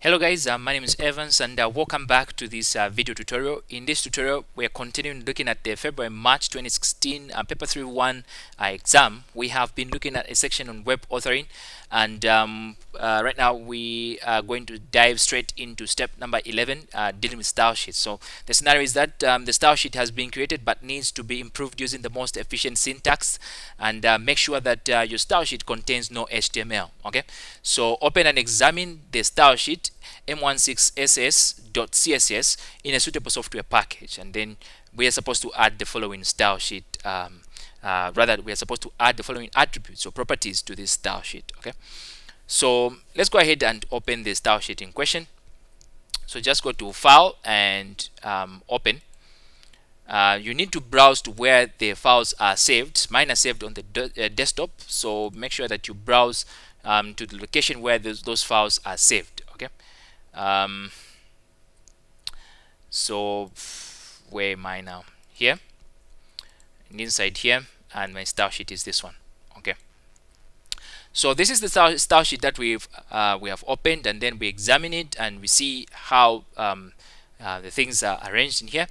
Hello guys, my name is Evans and welcome back to this video tutorial. In this tutorial, we are continuing looking at the February-March 2016 Paper 3-1 exam. We have been looking at a section on web authoring, and right now we are going to dive straight into step number 11, dealing with style sheets. So the scenario is that the style sheet has been created but needs to be improved using the most efficient syntax, and make sure that your style sheet contains no HTML. Okay, so open and examine the style sheet m16ss.css in a suitable software package, and then we are supposed to add the following style sheet. Rather, we are supposed to add the following attributes or properties to this style sheet. Okay, so let's go ahead and open the style sheet in question. So just go to File and Open. You need to browse to where the files are saved. Mine are saved on the desktop, so make sure that you browse to the location where those files are saved. Okay. So where am I now? Here, and inside here, and my style sheet is this one. Okay, so this is the style sheet that we have opened, and then we examine it and we see how the things are arranged in here.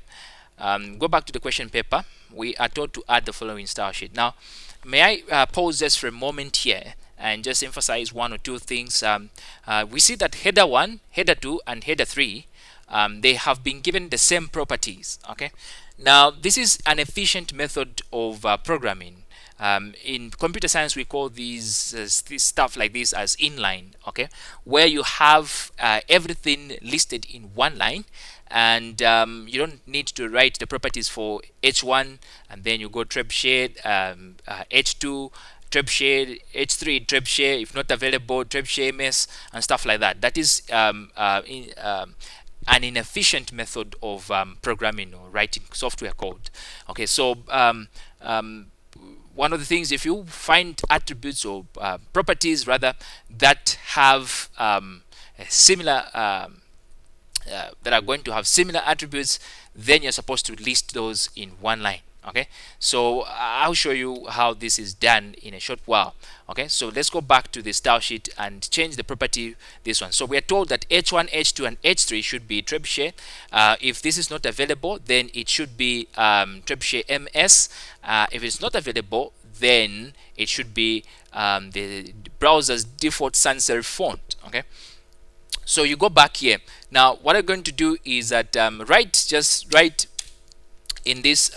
Go back to the question paper. We are told to add the following style sheet. Now, may I pause just for a moment here and just emphasize one or two things. We see that header 1, header 2, and header 3, they have been given the same properties. Okay, now this is an efficient method of programming. In computer science, we call these stuff like this as inline. Okay, where you have everything listed in one line, and you don't need to write the properties for H1 and then you go trebuchet, H2 trebuchet, H3 trebuchet, if not available trebuchet ms, and stuff like that. That is an inefficient method of programming or writing software code. Okay, so one of the things, if you find attributes or properties rather that have similar that are going to have similar attributes, then you're supposed to list those in one line. Okay, so I'll show you how this is done in a short while. Okay, so let's go back to the style sheet and change the property, this one. So we are told that H1, H2, and H3 should be trebuchet. If this is not available, then it should be trebuchet ms. If it's not available, then it should be the browser's default sans serif font. Okay, so you go back here. Now what I'm going to do is that just write in this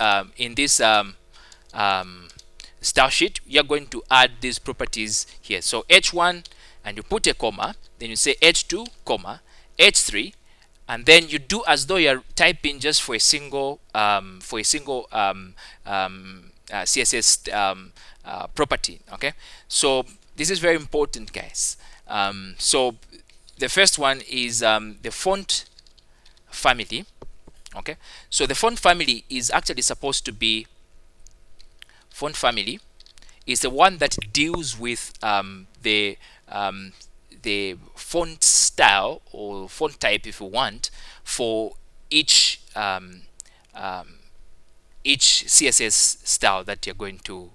style sheet, you're going to add these properties here. So H1, and you put a comma, then you say H2 comma H3, and then you do as though you're typing just for a single CSS property. Okay, so this is very important, guys. So the first one is the font family. Okay, so the font family is actually supposed to be, font family is the one that deals with the font style or font type, if you want, for each CSS style that you're going to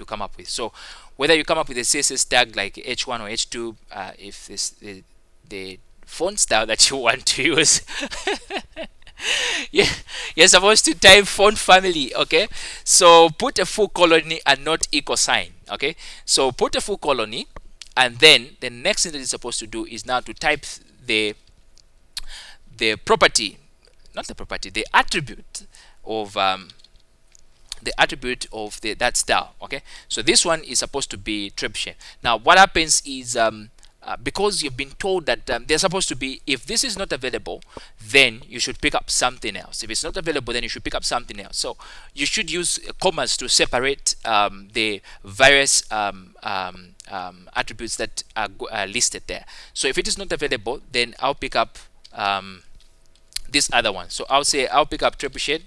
come up with. So whether you come up with a CSS tag like H1 or H2, if this the font style that you want to use, you're supposed to type font family. Okay, so put a full colony and not equal sign. Okay, so put a full colony, and then the next thing that you're supposed to do is now to type the property, not the property, the attribute of that style. Okay, so this one is supposed to be trebuchet. Now what happens is because you've been told that they're supposed to be, if this is not available, then you should pick up something else. If it's not available, then you should pick up something else. So you should use commas to separate the various attributes that are listed there. So if it is not available, then I'll pick up this other one. So I'll pick up trebuchet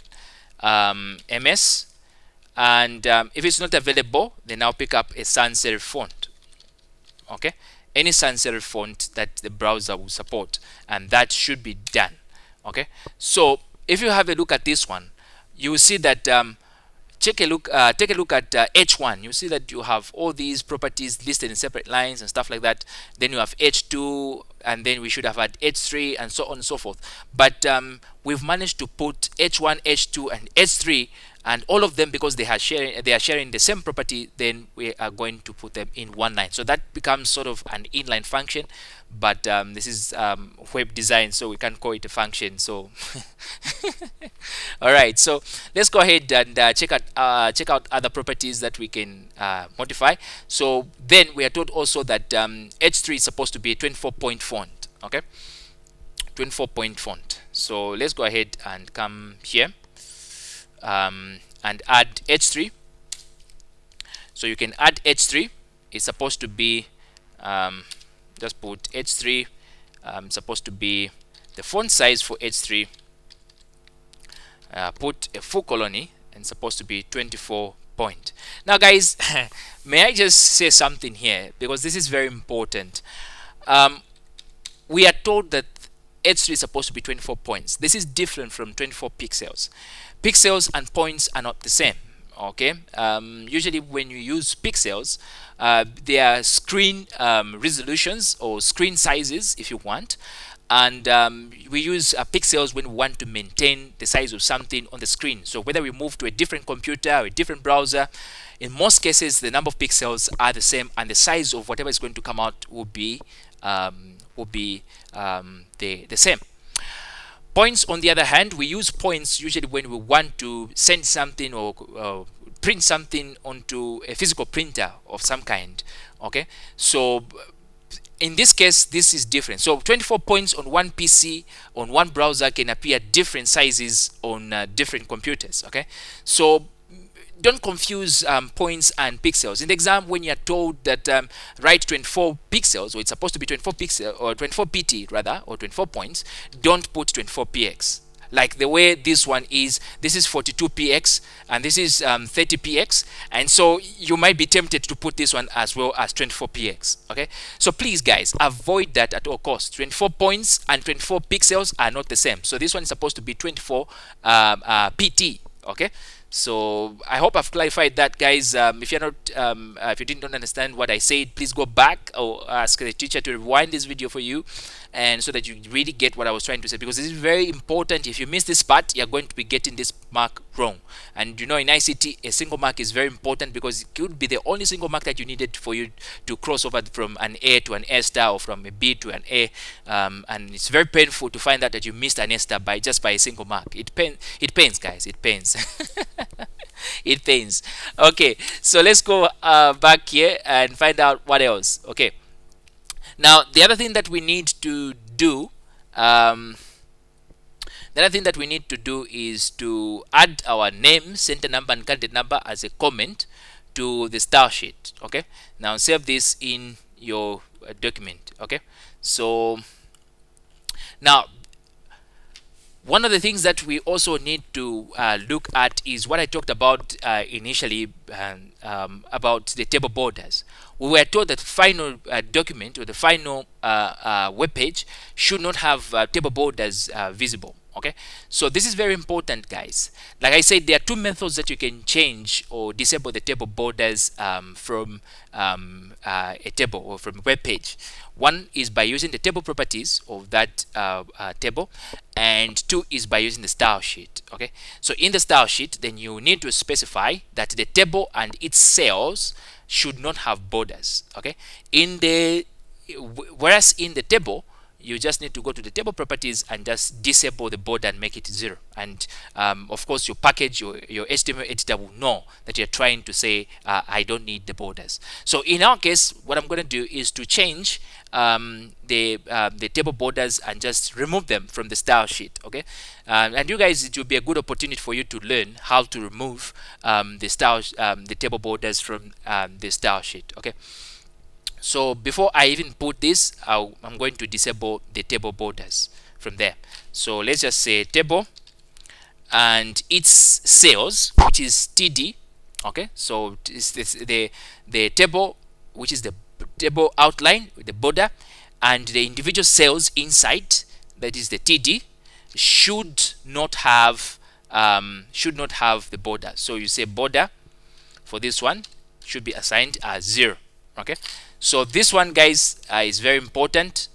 ms, and if it's not available, then I'll pick up a sans serif font. Okay, any sans serif font that the browser will support, and that should be done. Okay, so if you have a look at this one, you will see that take a look at H1. You see that you have all these properties listed in separate lines and stuff like that. Then you have H2, and then we should have had H3, and so on and so forth. But we've managed to put H1, H2, and H3, and all of them, because they are sharing the same property, then we are going to put them in one line. So that becomes sort of an inline function, but this is web design, so we can't call it a function. So all right, so let's go ahead and check out other properties that we can modify. So then we are told also that H3 is supposed to be a 24-point font. Okay, 24-point font. So let's go ahead and come here and add H3. So you can add H3. It's supposed to be just put H3, supposed to be the font size for H3, put a full colony, and supposed to be 24 point. Now guys, may I just say something here, because this is very important. We are told that H3 is supposed to be 24 points. This is different from 24 pixels. Pixels and points are not the same. Okay, usually when you use pixels, they are screen resolutions or screen sizes, if you want, and we use pixels when we want to maintain the size of something on the screen. So whether we move to a different computer or a different browser, in most cases the number of pixels are the same, and the size of whatever is going to come out will be the same. Points, on the other hand, we use points usually when we want to send something or print something onto a physical printer of some kind. Okay, so in this case, this is different. So 24 points on one PC, on one browser, can appear different sizes on different computers. Okay, so don't confuse points and pixels. In the exam, when you're told that write 24 pixels, or it's supposed to be 24 pixels, or 24 pt rather, or 24 points, don't put 24 px. Like the way this one is, this is 42 px, and this is 30 px, and so you might be tempted to put this one as well as 24 px. Okay, so please guys, avoid that at all costs. 24 points and 24 pixels are not the same. So this one is supposed to be 24 pt. Okay, so I hope I've clarified that, guys. If you're not, if you didn't understand what I said, please go back or ask the teacher to rewind this video for you, and so that you really get what I was trying to say, because this is very important. If you miss this part, you're going to be getting this mark wrong. And you know, in ICT, a single mark is very important, because it could be the only single mark that you needed for you to cross over from an A to an A star, or from a B to an A, and it's very painful to find out that you missed an A star by a single mark. It pains, guys. It pains. It pains. Okay, so let's go back here and find out what else. Okay, now the other thing that we need to do, is to add our name, center number, and candidate number as a comment to the style sheet. Okay, now save this in your document. Okay, so now one of the things that we also need to look at is what I talked about initially, about the table borders. We were told that the final document, or the final web page, should not have table borders visible. Okay, so this is very important, guys. Like I said, there are two methods that you can change or disable the table borders from a table or from a web page. One is by using the table properties of that table, and two is by using the style sheet. Okay, so in the style sheet, then you need to specify that the table and its cells should not have borders. Okay, whereas in the table, you just need to go to the table properties and just disable the border and make it 0. And of course, your package, your HTML editor will know that you're trying to say, I don't need the borders. So in our case, what I'm going to do is to change the table borders and just remove them from the style sheet. Okay, and you guys, it will be a good opportunity for you to learn how to remove the table borders from the style sheet. Okay, so before I even put this, I'm going to disable the table borders from there. So let's just say table and its cells, which is TD. Okay, so it's the table, which is the table outline with the border, and the individual cells inside, that is the TD, should not have should not have the border. So you say border for this one should be assigned as 0. Okay, so this one, guys, is very important.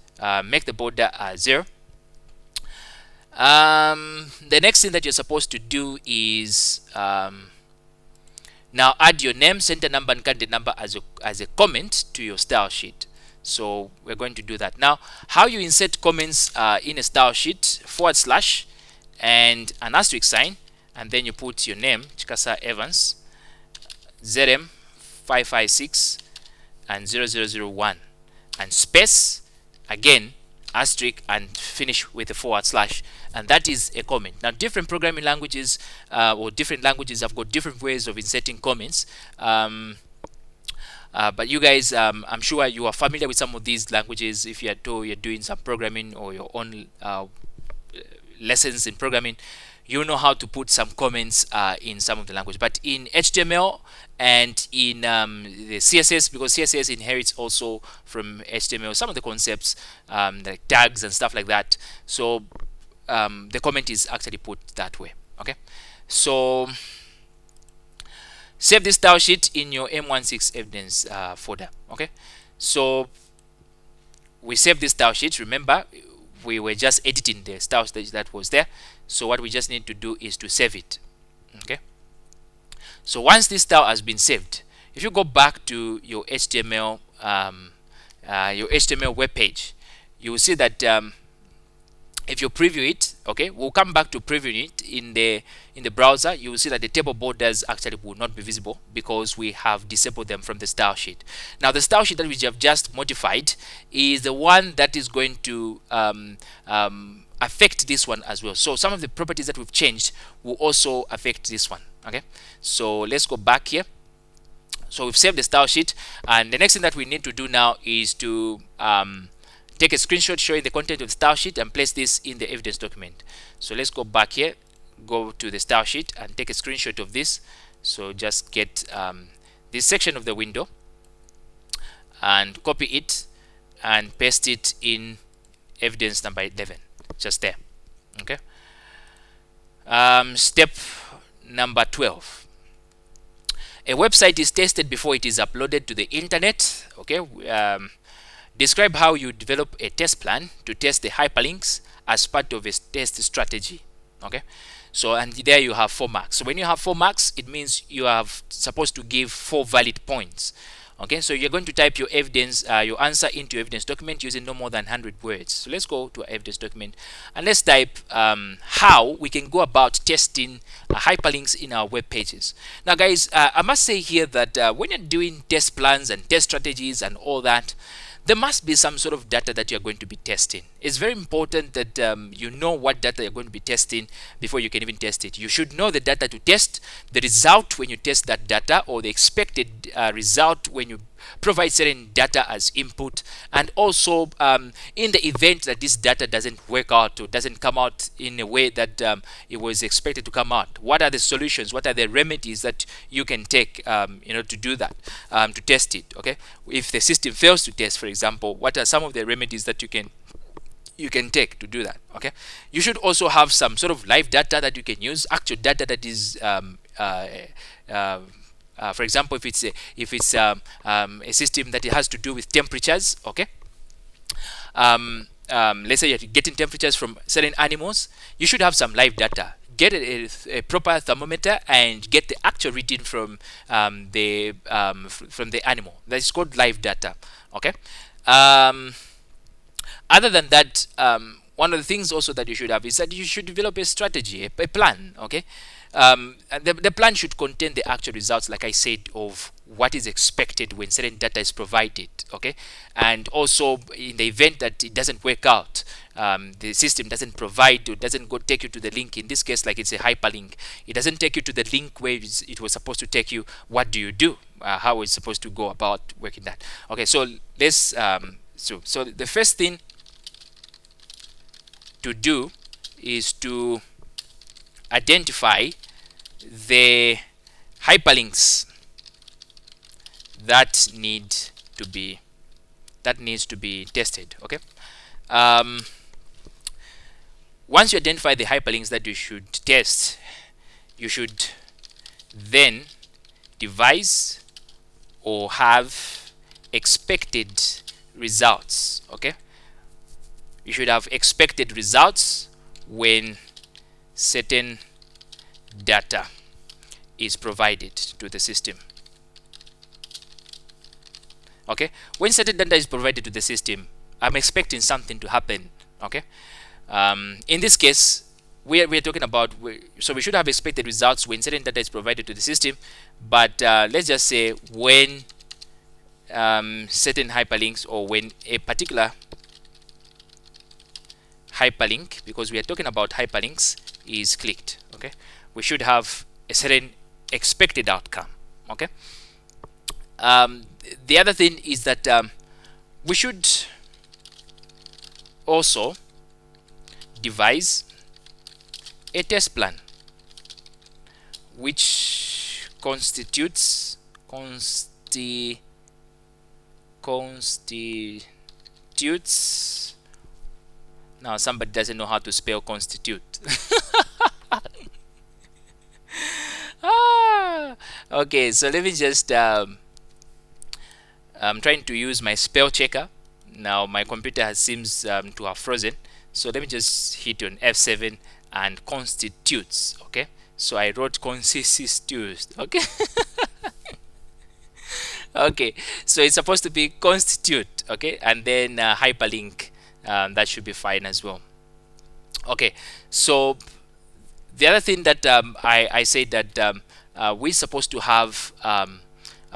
Make the border as 0. The next thing that you're supposed to do is now add your name, center number, and candidate number as a comment to your style sheet. So we're going to do that now. How you insert comments in a style sheet: / and an asterisk sign, and then you put your name, Chikasa Evans, ZM 556 and 0001, and space again, asterisk, and finish with a /, and that is a comment. Now different programming languages or different languages have got different ways of inserting comments. But you guys, I'm sure you are familiar with some of these languages. If you're doing some programming or your own lessons in programming, you know how to put some comments in some of the language. But in HTML and in the CSS, because CSS inherits also from HTML some of the concepts, like tags and stuff like that. So the comment is actually put that way. Okay, so save this style sheet in your M16 evidence folder. Okay, so we save this style sheet. Remember, we were just editing the style sheet that was there. So what we just need to do is to save it. Okay, so once this style has been saved, if you go back to your HTML web page, you will see that if you preview it, okay, we'll come back to previewing it in the browser. You will see that the table borders actually will not be visible because we have disabled them from the style sheet. Now the style sheet that we have just modified is the one that is going to affect this one as well. So some of the properties that we've changed will also affect this one. Okay, so let's go back here. So we've saved the style sheet, and the next thing that we need to do now is to take a screenshot showing the content of the style sheet and place this in the evidence document. So let's go back here, go to the style sheet and take a screenshot of this. So just get this section of the window and copy it and paste it in evidence number 11, just there. Okay, step number 12. A website is tested before it is uploaded to the internet. Okay, describe how you develop a test plan to test the hyperlinks as part of a test strategy. Okay, so and there you have 4 marks. So when you have 4 marks, it means you are supposed to give 4 valid points. Okay, so you're going to type your evidence, your answer into your evidence document using no more than 100 words. So let's go to our evidence document and let's type how we can go about testing hyperlinks in our web pages. Now guys, I must say here that when you're doing test plans and test strategies and all that, there must be some sort of data that you're going to be testing. It's very important that you know what data you're going to be testing before you can even test it. You should know the data to test, the result when you test that data, or the expected result when you provide certain data as input, and also in the event that this data doesn't work out or doesn't come out in a way that it was expected to come out, what are the solutions, what are the remedies that you can take to do that, to test it. Okay, if the system fails to test, for example, what are some of the remedies that you can take to do that? Okay, you should also have some sort of live data that you can use, actual data that is for example, if it's a system that it has to do with temperatures. Okay, let's say you're getting temperatures from certain animals, you should have some live data. Get a proper thermometer and get the actual reading from the animal. That is called live data. Okay. Other than that, one of the things also that you should have is that you should develop a strategy, a plan. Okay, and the plan should contain the actual results, like I said, of what is expected when certain data is provided. Okay, and also in the event that it doesn't work out, the system doesn't provide or doesn't go take you to the link. In this case, like it's a hyperlink, it doesn't take you to the link where it was supposed to take you. What do you do? How is supposed to go about working that? Okay, so let's so the first thing to do is to identify the hyperlinks that needs to be tested. Okay, once you identify the hyperlinks that you should test, you should then devise or have expected results. Okay, you should have expected results when certain data is provided to the system. Okay, when certain data is provided to the system, I'm expecting something to happen. Okay, in this case, we're talking about, so we should have expected results when certain data is provided to the system, but let's just say when certain hyperlinks, or when a particular hyperlink, because we are talking about hyperlinks, is clicked. Okay, we should have a certain expected outcome. Okay, the other thing is that we should also devise a test plan which constitutes now somebody doesn't know how to spell constitute. Okay, so let me just I'm trying to use my spell checker. Now my computer seems to have frozen, so let me just hit on F7 and constitutes. Okay, so I wrote constitutes. Okay. Okay, so it's supposed to be constitute. Okay, and then hyperlink, that should be fine as well. Okay, so the other thing that I said that we're supposed to have,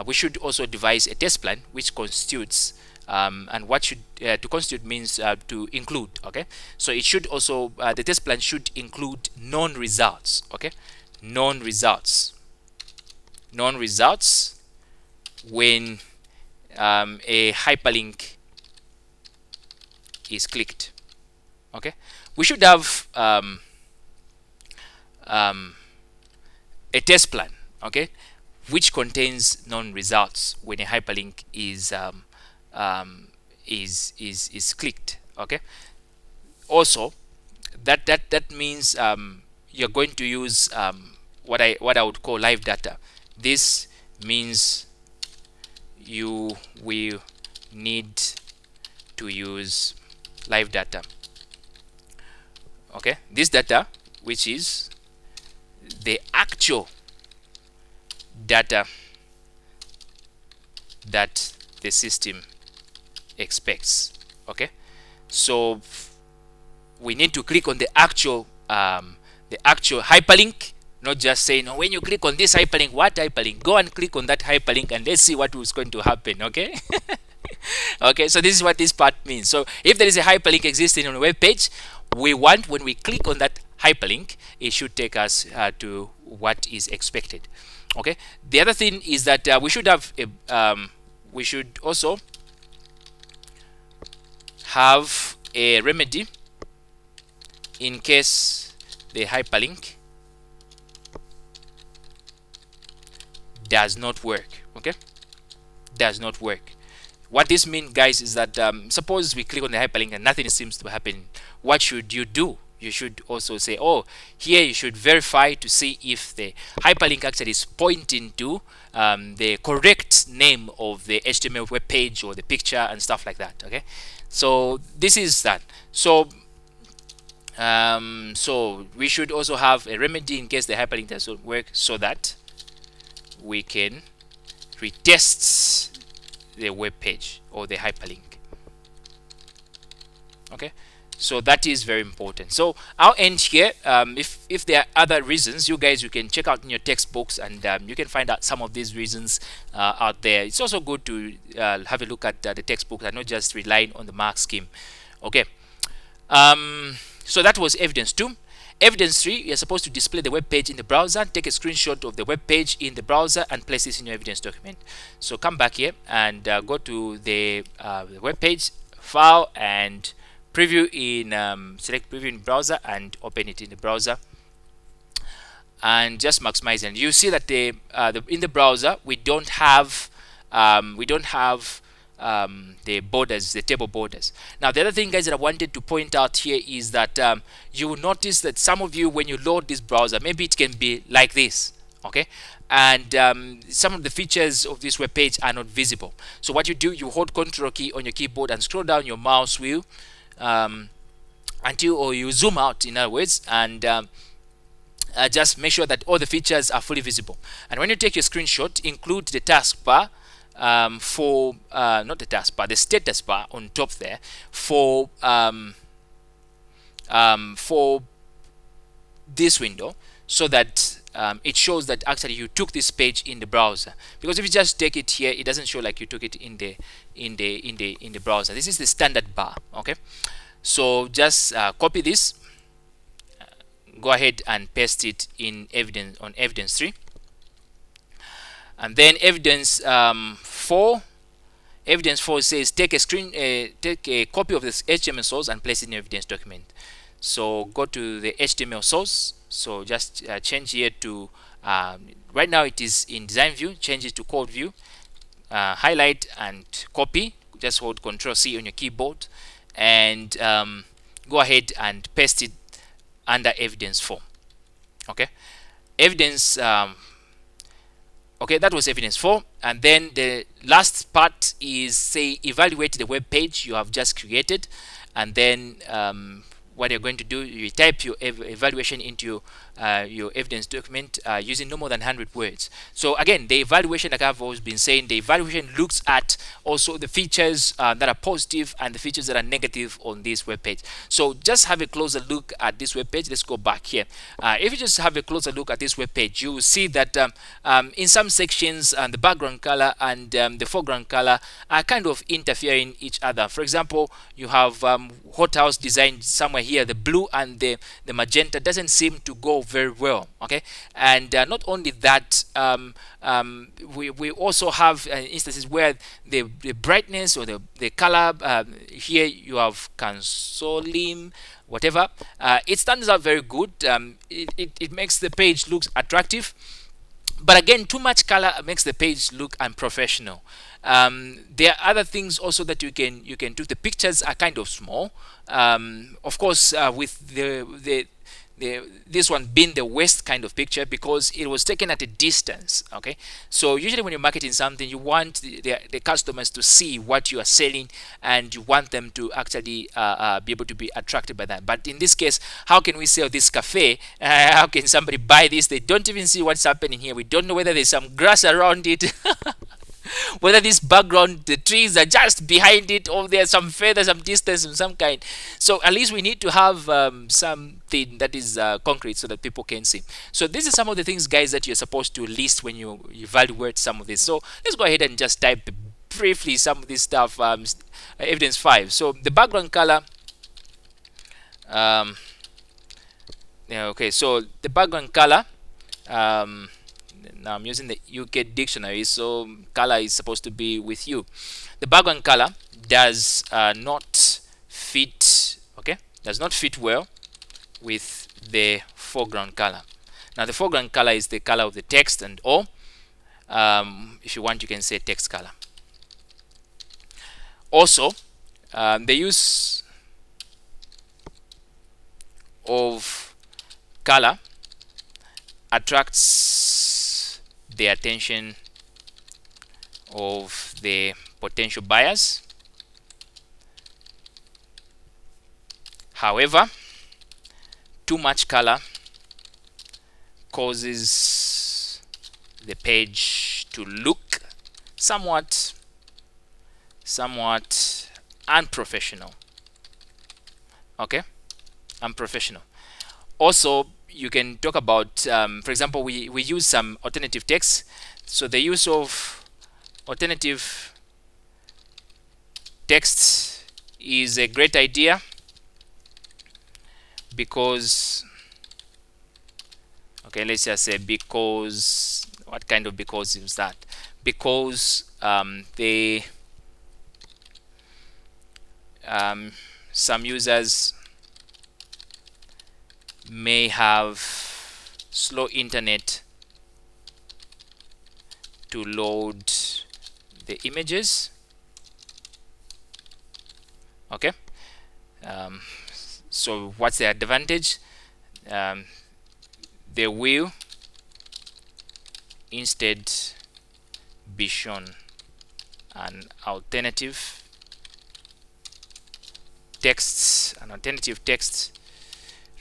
we should also devise a test plan which constitutes, and what should to constitute means to include. Okay, so it should also, the test plan should include known results. Okay, known results when a hyperlink is clicked. Okay, we should have a test plan, okay, which contains known results when a hyperlink is clicked. Okay, also that means you're going to use what I would call live data. This means you will need to use live data. Okay, this data, which is the actual data that the system expects. Okay, so we need to click on the actual hyperlink, not just saying, oh, when you click on this hyperlink, what hyperlink? Go and click on that hyperlink and let's see what is going to happen. Okay. Okay, so this is what this part means. So if there is a hyperlink existing on a web page, we want, when we click on that hyperlink, it should take us to what is expected. Okay, the other thing is that we should have we should also have a remedy in case the hyperlink does not work. Okay, does not work. What this means, guys, is that suppose we click on the hyperlink and nothing seems to happen. What should you do? You should also say, oh, here you should verify to see if the hyperlink actually is pointing to the correct name of the HTML web page or the picture and stuff like that. Okay, so this is that. So so we should also have a remedy in case the hyperlink doesn't work, so that we can retest the web page or the hyperlink. Okay, so that is very important. So I'll end here. If there are other reasons, you can check out in your textbooks, and you can find out some of these reasons out there. It's also good to have a look at the textbooks and not just relying on the mark scheme. Okay, so that was evidence 2. Evidence 3, you're supposed to display the web page in the browser, take a screenshot of the web page in the browser and place this in your evidence document. So come back here and go to the web page, file, and preview in select preview in browser and open it in the browser, and just maximize it. And you see that in the browser we don't have the borders, the table borders. Now the other thing, guys, that I wanted to point out here is that you will notice that some of you, when you load this browser, maybe it can be like this, okay, and some of the features of this web page are not visible. So what you do, you hold Control key on your keyboard and scroll down your mouse wheel until, or you zoom out, in other words, and just make sure that all the features are fully visible. And when you take your screenshot, include the taskbar for not the taskbar, the status bar on top there for this window, so that it shows that actually you took this page in the browser. Because if you just take it here, it doesn't show like you took it in the browser. This is the standard bar. Okay, so just copy this, go ahead and paste it in evidence on evidence 3, and then evidence 4. Evidence 4 says take a copy of this HTML source and place it in your evidence document. So go to the HTML source. So just change here to right now it is in design view, change it to code view, highlight and copy. Just hold Control C on your keyboard and go ahead and paste it under evidence 4. Okay, evidence okay, that was evidence 4. And then the last part is, say, evaluate the web page you have just created. And then what you're going to do, you type your evaluation into your evidence document using no more than 100 words. So again, the evaluation, like I've always been saying, the evaluation looks at also the features that are positive and the features that are negative on this web page. So just have a closer look at this web page. Let's go back here. If you just have a closer look at this web page, you will see that in some sections the background color and the foreground color are kind of interfering each other. For example, you have hothouse design somewhere here. The blue and the magenta doesn't seem to go very well. Okay, and not only that, we also have instances where the brightness or the color here you have consolim, whatever, it stands out very good. It makes the page looks attractive. But again, too much color makes the page look unprofessional. There are other things also that you can do. The pictures are kind of small. Of course, with this one being the worst kind of picture because it was taken at a distance. Okay, so usually when you're marketing something, you want the customers to see what you are selling, and you want them to actually be able to be attracted by that. But in this case, how can we sell this cafe? How can somebody buy this? They don't even see what's happening here. We don't know whether there's some grass around it. Whether this background, the trees are just behind it, or there's some further, some distance of some kind. So at least we need to have something that is concrete so that people can see. So these are some of the things, guys, that you're supposed to list when you evaluate some of this. So let's go ahead and just type briefly some of this stuff. Evidence 5. So the background color. Yeah, okay, so the background color. Now I'm using the UK dictionary, so color is supposed to be with you. The background color does not fit, okay, does not fit well with the foreground color. Now the foreground color is the color of the text, and all. If you want, you can say text color. Also, the use of color attracts the attention of the potential buyers. However, too much color causes the page to look somewhat unprofessional. Okay, unprofessional. Also, you can talk about, for example, we use some alternative text. So the use of alternative text is a great idea because, okay, let's just say because, what kind of because is that? Because some users may have slow internet to load the images, Okay. So what's the advantage? They will instead be shown an alternative text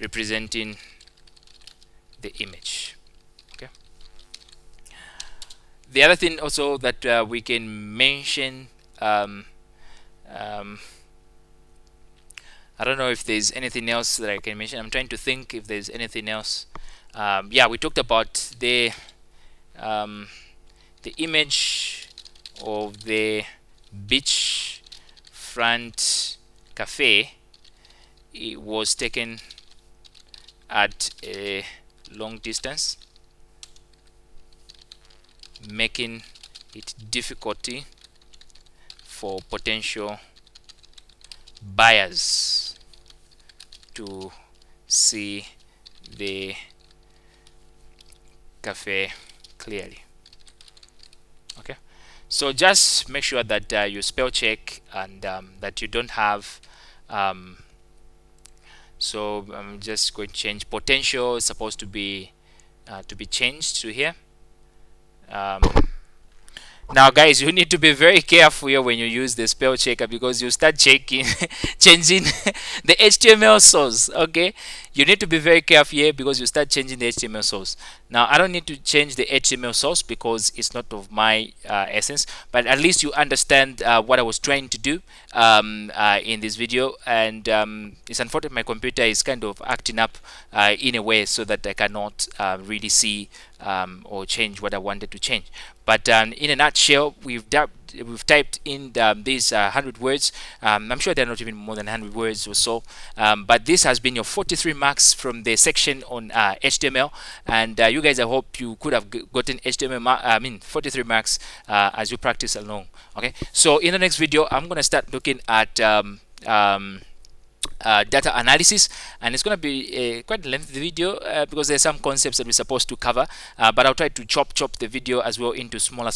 representing the image. Okay. The other thing also that we can mention, I don't know if there's anything else that I can mention. I'm trying to think if there's anything else. Yeah, we talked about the image of the beach front cafe. It was taken at a long distance, making it difficulty for potential buyers to see the cafe clearly. Okay, so just make sure that you spell check and that you don't have so I'm just going to change potential is supposed to be changed to here. Now guys, you need to be very careful here when you use the spell checker, because you start checking changing the HTML source. Okay, you need to be very careful here because you start changing the HTML source. Now I don't need to change the HTML source because it's not of my essence, but at least you understand what I was trying to do in this video. And it's unfortunate my computer is kind of acting up in a way so that I cannot really see or change what I wanted to change. But in a nutshell, we've typed in these 100 words. I'm sure they're not even more than 100 words or so. But this has been your 43 marks from the section on HTML. And you guys, I hope you could have gotten HTML, 43 marks as you practice along. Okay. So in the next video, I'm going to start looking at data analysis, and it's going to be a quite lengthy video because there's some concepts that we're supposed to cover, but I'll try to chop the video as well into smaller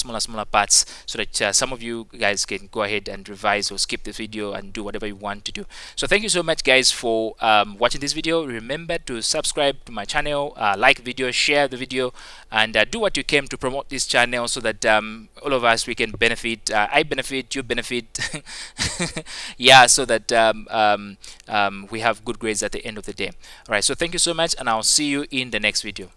parts so that some of you guys can go ahead and revise or skip the video and do whatever you want to do. So thank you so much guys for watching this video. Remember to subscribe to my channel, like video, share the video, and do what you can to promote this channel so that all of us, we can benefit. I benefit, you benefit. Yeah, so that we have good grades at the end of the day. All right, so thank you so much, and I'll see you in the next video.